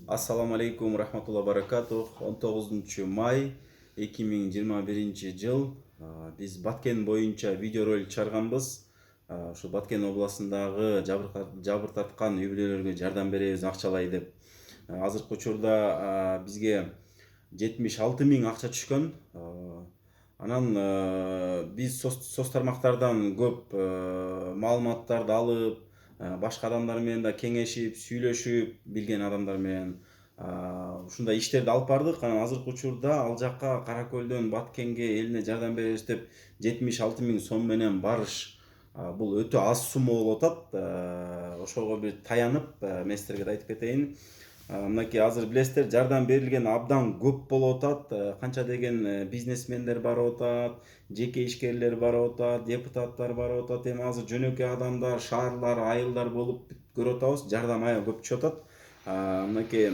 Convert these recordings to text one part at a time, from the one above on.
Ассаламу алейкум рахматулла баракатух. 19 май 2021 жыл. Биз Баткен боюнча видеоролик чыгарганбыз. Ушу Баткен областындагы жабыртаткан үй бүлөлөргө жардам беребиз акчалай деп. Азыркы учурда бизге 76 миң акча түшкөн. Анан биз соц тармактардан көп маалыматтарды алып, башка адамдар менен да кеңешип, сүйлөшүп, билген адамдар менен ушундай иштерди алып бардык. Анан азыркы учурда ал жакка Кара Көлдөн Баткенге элине жардам беребиз деп 76 миң сом менен барыш бул өтө аз сумма болуп атат. Ошого бир таянып мен силерге да айтып кетейин. Мынакей азыр билесиздер, жардам берилген абдан көп болуп атат. Канча деген бизнесмендер барып атат, жеке ишкерлер барып атат, депутаттар барып атат. Эми азыр жөнөкөй адамдар, шаарлар, айылдар болуп көрүп атабыз, жардам аябай көп түшүп атат. Мынакей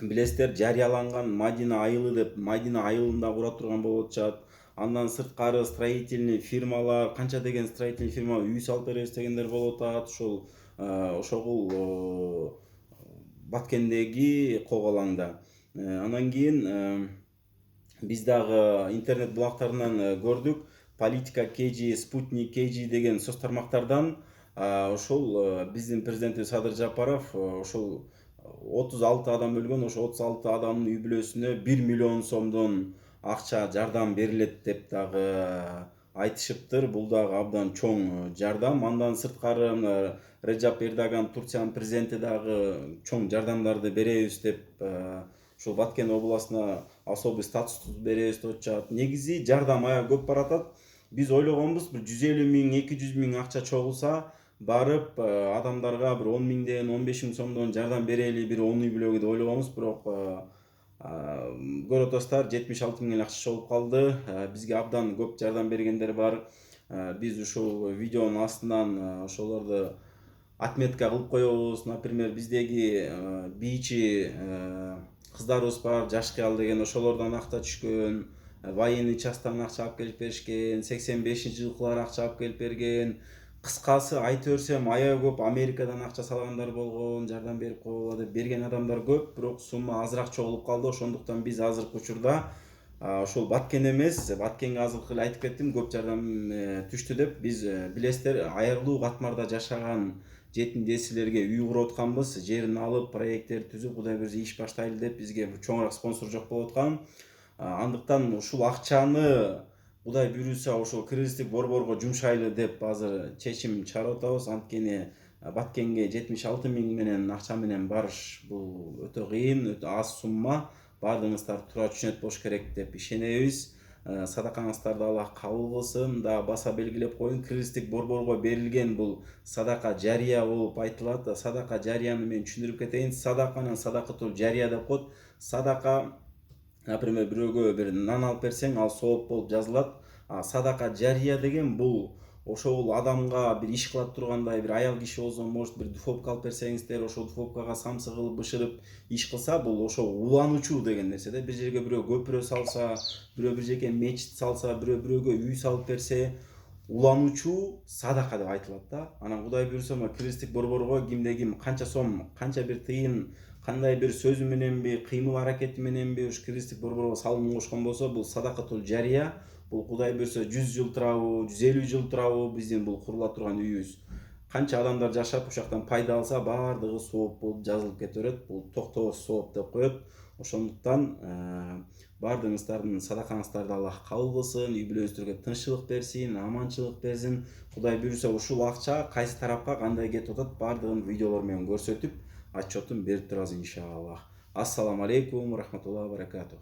билесиздер, жарыяланган Мадина айылы деп, Мадина айылында кура турган болуп атышат. Андан сырткары строительный фирмалар, канча деген строительный фирма үй салып беребиз дегендер болуп атат. Ошол Баткендеги Кок алаңда. Анан кийин биз дагы интернет булактарынан көрдүк. Политика KG, Спутник KG деген соц тармактардан ошол биздин президентибиз Садыр Жапаров ошол 36 адам өлгөн, ошо 36 адамдын үй бүлөсүнө 1 миллион сомдон акча жардам берилет деп дагы айтышыптыр. Бул дагы абдан чоң жардам. Андан сырткары Реджеп Эрдоган, Турциянын президенти дагы чоң жардамдарды беребиз деп ушул Баткен областына особый статус беребиз деп атышат. Негизи жардам аябай көп баратат. Биз ойлогонбуз, бир 150 миң, 200 миң акча чогулса, барып адамдарга бир 10 миңден, 15 миң сомдон жардам берели бир 10 үй бүлөгө деп ойлогонбуз, бирок көрүп атасыздар, 76 миң акча чогулуп калды. Бизге абдан көп жардам бергендер бар. Биз ушул видеонун астынан ошолорду отметка кылып коебуз. Например, биздеги бийчи кыздарыбыз бар, Жаш Кыял деген, ошолордон акча түшкөн. Военный часттан акча алып келип беришкен, 85-жылкылар акча алып келип берген. Кыскасы айтып берсем, аябай көп Америкадан акча салгандар болгон, жардам берип коелу деп берген адамдар көп, бирок сумма азыраак чогулуп калды. Ошондуктан биз азыркы учурда ошол Баткен эмес, Баткенге азыркы эле айтып кеттим, көп жардам түштү деп. Биз билесиздер, айырлуу катмарда жашаган жетим-жесирлерге үй куруп атканбыз. Жерин алып, проекттер түзүп, Кудай буйрса иш баштайлы деп бизге бир чоңураак спонсор жок болуп аткан. Андыктан ушул акчаны Кудай буйрса ошол кризистик борборго жумшайлы деп азыр чечим чыгарып атабыз. Анткени Баткенге 76 миң менен акча менен барыш бул өтө кыйын, өтө аз сумма. Баардыгыңыздар туура түшүнөт болуш керек деп ишенебиз. Садакаңыздарды Аллах кабыл кылсын. Да баса белгилеп коеюн, кризистик борборго берилген бул садака жария болуп айтылат. Садака жарияны мен түшүндүрүп кетейин. Садаканын садакатул жария деп коет. Садака, например, бирөөгө бир нан алып берсең, ал сооп болуп жазылат. Садака жария деген бул ошол адамга бир иш кылат тургандай, бир аял киши болсо, может, бир духовка алып берсеңиздер, ошол духовкага самсы кылып, бышырып иш кылса, бул ошо улануучу деген нерсе да. Бир жерге бирөө көпүрө салса, бирөө бир жерге мечит салса, бирөө бирөөгө үй салып берсе, улануучу садака деп айтылат да. Анан Кудай буйрса, кризистик борборго кимде ким канча сом, канча бир тыйын, кандай бир сөзү мененби, кыймыл аракети мененби ушу кризистик борборго салым кошкон болсо, бул садакатул жария. Бул Кудай буйрса 100 жыл турабы, 150 жыл турабы биздин бул курула турган үйүбүз. Канча адамдар жашап ушактан пайда алса, баардыгы сооп болуп жазылып кете берет. Бул токтобос сооп деп коет. Ошондуктан баардыгыңыздардын садакаңыздарды Аллах кабыл кылсын, үй бүлөңүздөргө тынччылык берсин, аманчылык берсин. Кудай буйрса ушул акча кайсы тарапка кандай кетип атат, баардыгын видеолор менен көрсөтүп, отчетун берип турабыз иншаллах. Ассаламу алейкум рахматуллахи баракатух.